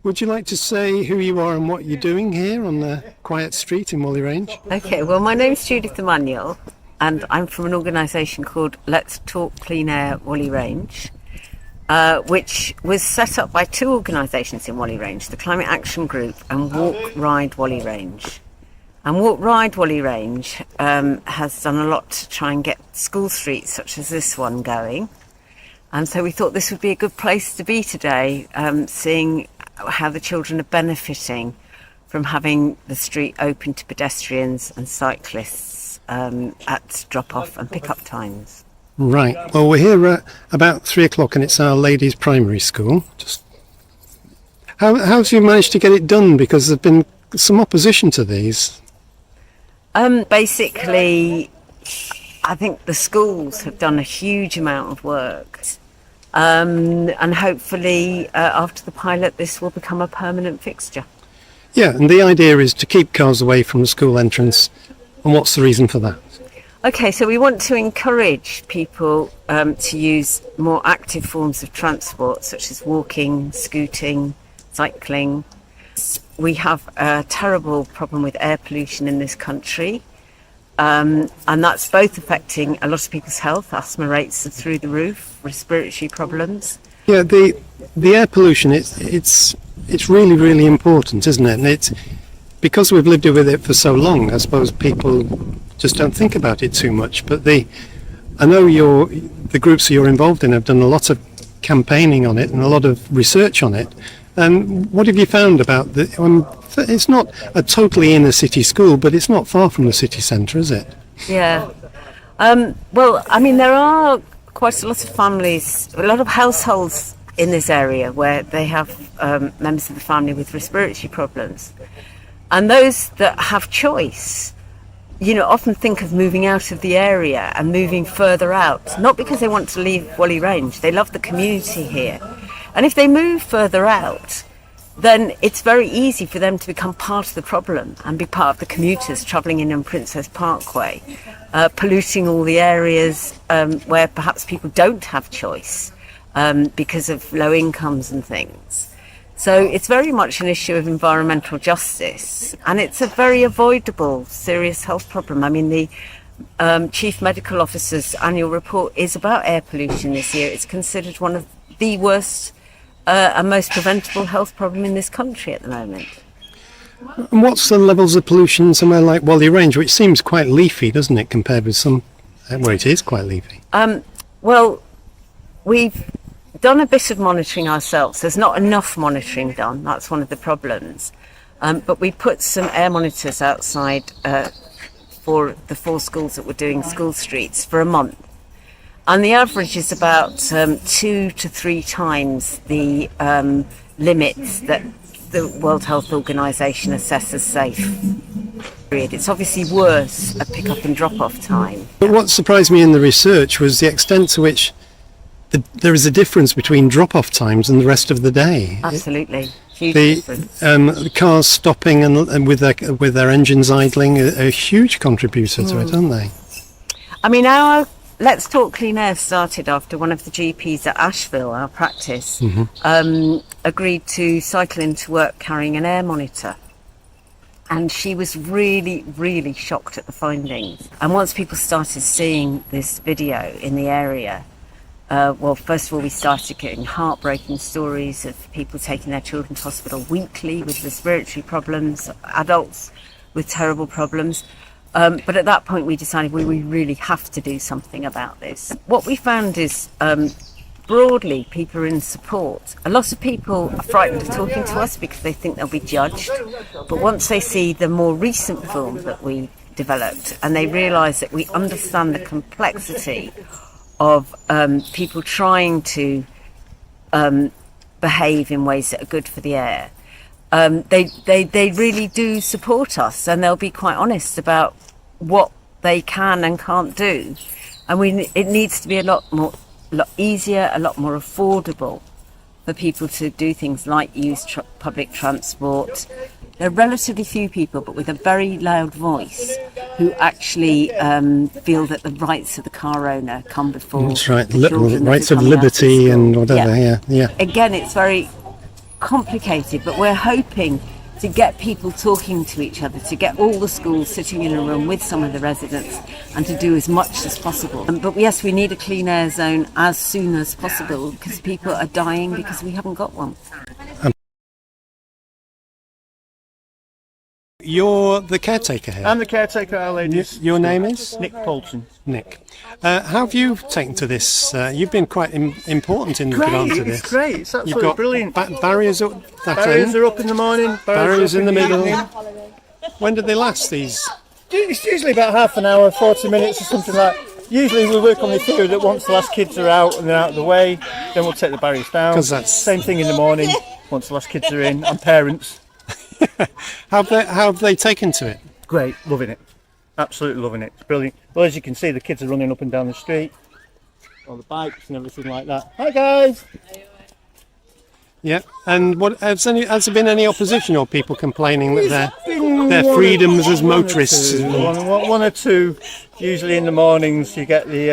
Would you like to say who you are and what you're doing here on the quiet street in Whalley Range? Okay, well, my name's Judith and I'm from an organisation called Let's Talk Clean Air Whalley Range, which was set up by two organisations in Whalley Range, the Climate Action Group and Walk Ride Whalley Range. And Walk Ride Whalley Range has done a lot to try and get school streets such as this one going. And so we thought this would be a good place to be today, seeing how the children are benefiting from having the street open to pedestrians and cyclists at drop-off and pick-up times. Right. Well, we're here at about 3 o'clock and it's our ladies' primary school. How have you managed to get it done? Because there's been some opposition to these. Basically, I think the schools have done a huge amount of work. And hopefully after the pilot this will become a permanent fixture. Yeah, and the idea is to keep cars away from the school entrance. And what's the reason for that? Okay, so we want to encourage people to use more active forms of transport such as walking, scooting, cycling. We have a terrible problem with air pollution in this country. And that's both affecting a lot of people's health. Asthma rates are through the roof, respiratory problems. Yeah, the air pollution, it's really, really important, isn't it? And it's because we've lived with it for so long, I suppose people just don't think about it too much. But I know the groups that you're involved in have done a lot of campaigning on it and a lot of research on it. And what have you found about it's not a totally inner city school, but it's not far from the city centre, is it? Yeah. Well, I mean, there are quite a lot of families, a lot of households in this area where they have members of the family with respiratory problems. And those that have choice, often think of moving out of the area and moving further out, not because they want to leave Whalley Range. They love the community here. And if they move further out, then it's very easy for them to become part of the problem and be part of the commuters travelling in on Princess Parkway, polluting all the areas where perhaps people don't have choice because of low incomes and things. So it's very much an issue of environmental justice, and it's a very avoidable, serious health problem. I mean, the Chief Medical Officer's annual report is about air pollution this year. It's considered one of the worst and most preventable health problem in this country at the moment. And what's the levels of pollution somewhere like Whalley Range, which seems quite leafy, doesn't it, compared with some where it is quite leafy? Well, we've done a bit of monitoring ourselves. There's not enough monitoring done. That's one of the problems. But we put some air monitors outside for the 4 schools that were doing school streets for a month. And the average is about 2 to 3 times the limits that the World Health Organization assesses safe. It's obviously worse at pick-up and drop-off time. But what surprised me in the research was the extent to which there is a difference between drop-off times and the rest of the day. Absolutely. Huge difference. The cars stopping and with their engines idling are a huge contributor to it, aren't they? I mean, our Let's Talk Clean Air started after one of the GPs at Asheville, our practice, agreed to cycle into work carrying an air monitor. And she was really, really shocked at the findings. And once people started seeing this video in the area, well, first of all, we started getting heartbreaking stories of people taking their children to hospital weekly with respiratory problems, adults with terrible problems. But at that point, we decided we really have to do something about this. What we found is, broadly, people are in support. A lot of people are frightened of talking to us because they think they'll be judged. But once they see the more recent film that we developed and they realise that we understand the complexity of people trying to behave in ways that are good for the air, they really do support us, and they'll be quite honest about what they can and can't do. And it needs to be a lot easier, a lot more affordable for people to do things like use public transport. There are relatively few people, but with a very loud voice, who actually feel that the rights of the car owner come before. That's right, rights of liberty and whatever. Yeah. Again, it's very complicated, but we're hoping to get people talking to each other, to get all the schools sitting in a room with some of the residents and to do as much as possible. But yes, we need a clean air zone as soon as possible because people are dying because we haven't got one. You're the caretaker here. I'm the caretaker, our ladies. Your name is? Nick Poulton. Nick. How have you taken to this? You've been quite important in looking onto this. It's great. It's You've absolutely got brilliant. barriers up that Barriers end. are up in the morning. Barriers are in up the middle. evening. When did they last, these? It's usually about half an hour, 40 minutes or something like that. Usually we work on the theory that once the last kids are out and they're out of the way, then we'll take the barriers down. 'Cause that's- Same thing in the morning, once the last kids are in, and parents. How have they taken to it? Great, loving it. Absolutely loving it. It's brilliant. Well, as you can see, the kids are running up and down the street. All the bikes and everything like that. Hi guys! Yeah. And what has there been any opposition or people complaining that Been their one or- freedoms as one or motorists? two. One or two. Usually in the mornings you get the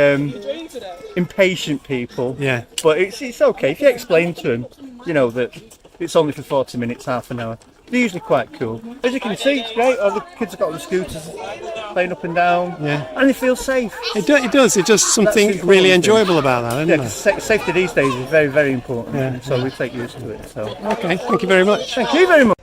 impatient people. Yeah. But it's okay if you explain to them, you know, that it's only for 40 minutes, half an hour. They're usually quite cool. As you can see, it's great. All the kids have got on the scooters, playing up and down. Yeah. And they feel safe. It does. It's just something That's the really important thing. enjoyable about that, isn't Yeah, it? 'cause safety these days is very, very important. Yeah. So we take used to it. So Okay. Thank you very much. thank you very much.